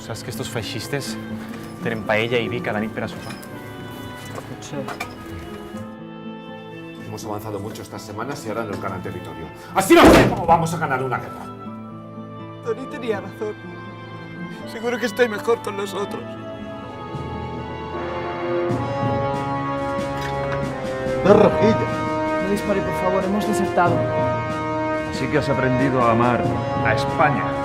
Saps que estos feixistes tenen paella i vi cada nit per a sopar? Potser. Hemos avanzado mucho estas semanas y ahora nos ganan territorio. ¡Así no sé cómo vamos a ganar una guerra! Tony tenía razón. Seguro que estoy mejor con nosotros. ¡Dos rojillas! No dispare, por favor, hemos desertado. Así que has aprendido a amar a España.